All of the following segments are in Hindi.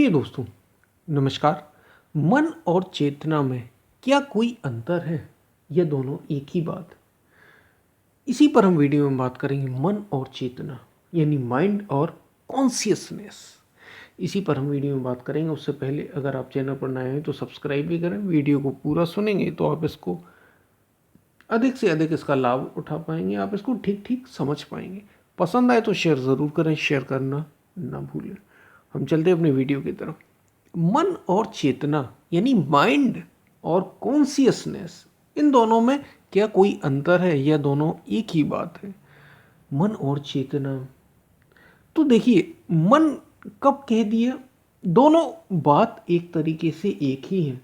प्रिय दोस्तों, नमस्कार। मन और चेतना में क्या कोई अंतर है या दोनों एक ही बात? इसी पर हम वीडियो में बात करेंगे। मन और चेतना यानी माइंड और कॉन्शियसनेस, इसी पर हम वीडियो में बात करेंगे। उससे पहले अगर आप चैनल पर नए हैं तो सब्सक्राइब भी करें। वीडियो को पूरा सुनेंगे तो आप इसको अधिक से अधिक इसका लाभ उठा पाएंगे, आप इसको ठीक ठीक समझ पाएंगे। पसंद आए तो शेयर ज़रूर करें, शेयर करना ना भूलें। हम चलते हैं अपने वीडियो की तरफ। मन और चेतना यानी माइंड और कॉन्शियसनेस, इन दोनों में क्या कोई अंतर है या दोनों एक ही बात है? मन और चेतना, तो देखिए, मन कब कह दिया, दोनों बात एक तरीके से एक ही है।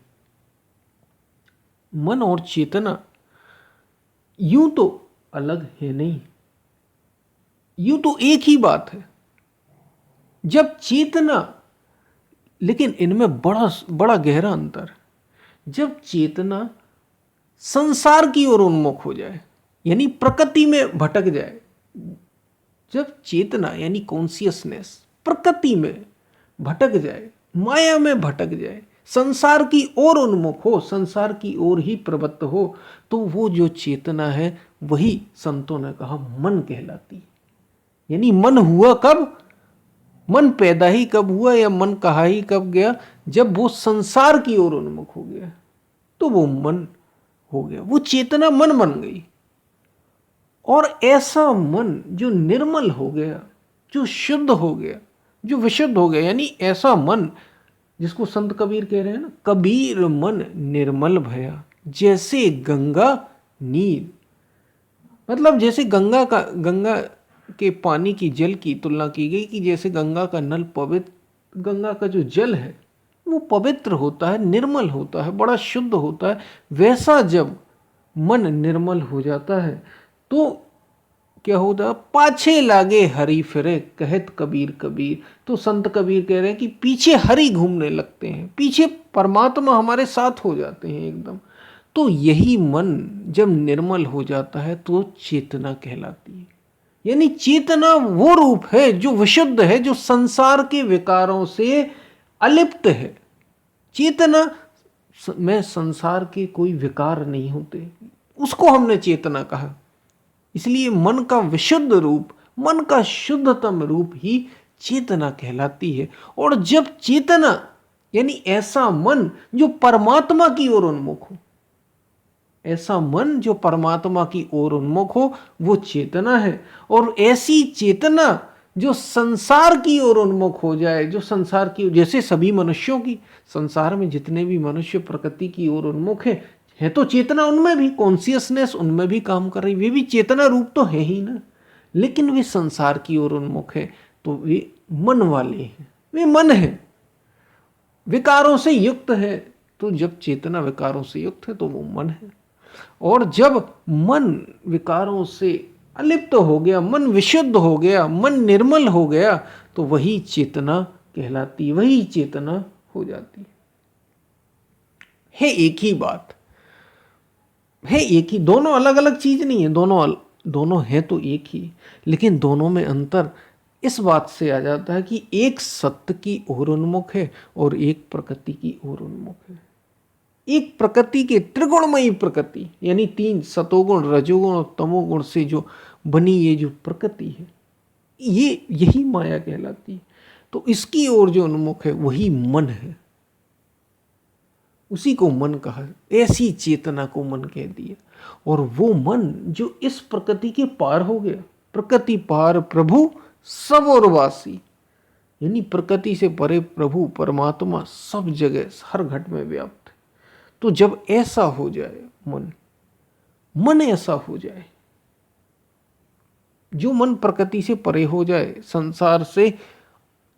मन और चेतना यूं तो अलग है नहीं, यूं तो एक ही बात है। जब चेतना, लेकिन इनमें बड़ा बड़ा गहरा अंतर है। जब चेतना संसार की ओर उन्मुख हो जाए यानी प्रकृति में भटक जाए, जब चेतना यानी कॉन्शियसनेस प्रकृति में भटक जाए, माया में भटक जाए, संसार की ओर उन्मुख हो, संसार की ओर ही प्रवृत्त हो, तो वो जो चेतना है वही संतों ने कहा मन कहलाती है। यानी मन हुआ कब? मन पैदा ही कब हुआ या मन कहा ही कब गया? जब वो संसार की ओर उन्मुख हो गया तो वो मन हो गया, वो चेतना मन बन गई। और ऐसा मन जो निर्मल हो गया, जो शुद्ध हो गया, जो विशुद्ध हो गया, यानी ऐसा मन जिसको संत कबीर कह रहे हैं ना, कबीर मन निर्मल भया जैसे गंगा नीर। मतलब जैसे गंगा के पानी की जल की तुलना की गई कि जैसे गंगा का नल पवित्र, गंगा का जो जल है वो पवित्र होता है, निर्मल होता है, बड़ा शुद्ध होता है। वैसा जब मन निर्मल हो जाता है तो क्या होता है? पाछे लागे हरि फिरे कहत कबीर कबीर। तो संत कबीर कह रहे हैं कि पीछे हरि घूमने लगते हैं, पीछे परमात्मा हमारे साथ हो जाते हैं एकदम। तो यही मन जब निर्मल हो जाता है तो चेतना कहलाती है। यानी चेतना वो रूप है जो विशुद्ध है, जो संसार के विकारों से अलिप्त है। चेतना में संसार के कोई विकार नहीं होते, उसको हमने चेतना कहा। इसलिए मन का विशुद्ध रूप, मन का शुद्धतम रूप ही चेतना कहलाती है। और जब चेतना यानी ऐसा मन जो परमात्मा की ओर उन्मुख हो, ऐसा मन जो परमात्मा की ओर उन्मुख हो, वो चेतना है। और ऐसी चेतना जो संसार की ओर उन्मुख हो जाए, जो संसार की, जैसे सभी मनुष्यों की, संसार में जितने भी मनुष्य प्रकृति की ओर उन्मुख है तो चेतना उनमें भी, कॉन्शियसनेस उनमें भी काम कर रही, वे भी चेतना रूप तो है ही ना, लेकिन वे संसार की ओर उन्मुख है तो वे मन वाले हैं, वे मन है, विकारों से युक्त है। तो जब चेतना विकारों से युक्त है तो वो मन है। और जब मन विकारों से अलिप्त हो गया, मन विशुद्ध हो गया, मन निर्मल हो गया, तो वही चेतना कहलाती, वही चेतना हो जाती है। एक ही बात है, एक ही, दोनों अलग अलग चीज नहीं है, दोनों है तो एक ही, लेकिन दोनों में अंतर इस बात से आ जाता है कि एक सत्य की ओर उन्मुख है और एक प्रकृति की ओर उन्मुख है। एक प्रकृति के त्रिगुणमयी प्रकृति यानी तीन, सतोगुण, रजोगुण और तमोगुण से जो बनी ये जो प्रकृति है, ये यही माया कहलाती है। तो इसकी ओर जो उन्मुख है वही मन है, उसी को मन कहा, ऐसी चेतना को मन कह दिया। और वो मन जो इस प्रकृति के पार हो गया, प्रकृति पार प्रभु सब और वासी, यानी प्रकृति से परे प्रभु परमात्मा सब जगह हर घट में व्याप्त है। तो जब ऐसा हो जाए मन ऐसा हो जाए, जो मन प्रकृति से परे हो जाए, संसार से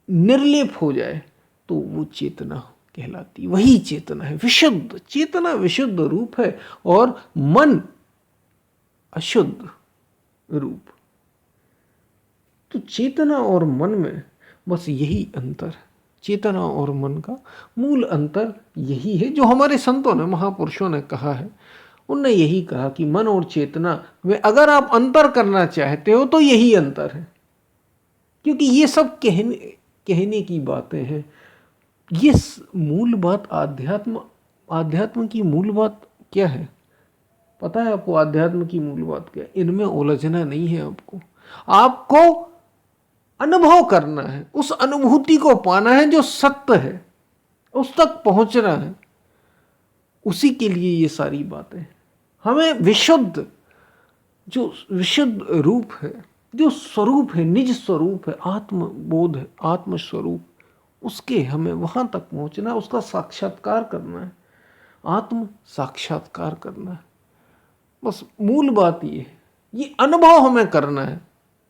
निर्लेप हो जाए, तो वो चेतना कहलाती, वही चेतना है। विशुद्ध चेतना विशुद्ध रूप है और मन अशुद्ध रूप। तो चेतना और मन में बस यही अंतर है। चेतना और मन का मूल अंतर यही है जो हमारे संतों ने, महापुरुषों ने कहा है। उनने यही कहा कि मन और चेतना में अगर आप अंतर करना चाहते हो तो यही अंतर है, क्योंकि ये सब कहने की बातें हैं। ये मूल बात आध्यात्म की मूल बात क्या है? पता है आपको आध्यात्म की मूल बात क्या है? इनमें उलझना नहीं है आपको। आपको अनुभव करना है, उस अनुभूति को पाना है जो सत्य है, उस तक पहुंचना है। उसी के लिए ये सारी बातें। हमें जो विशुद्ध रूप है, जो स्वरूप है, निज स्वरूप है, आत्मबोध है, आत्मस्वरूप, उसके हमें वहां तक पहुंचना है, उसका साक्षात्कार करना है, आत्म साक्षात्कार करना है। बस मूल बात ये है, ये अनुभव हमें करना है।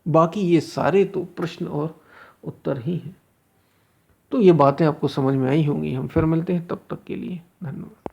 बाकी ये सारे तो प्रश्न और उत्तर ही हैं। तो ये बातें आपको समझ में आई होंगी। हम फिर मिलते हैं, तब तक के लिए धन्यवाद।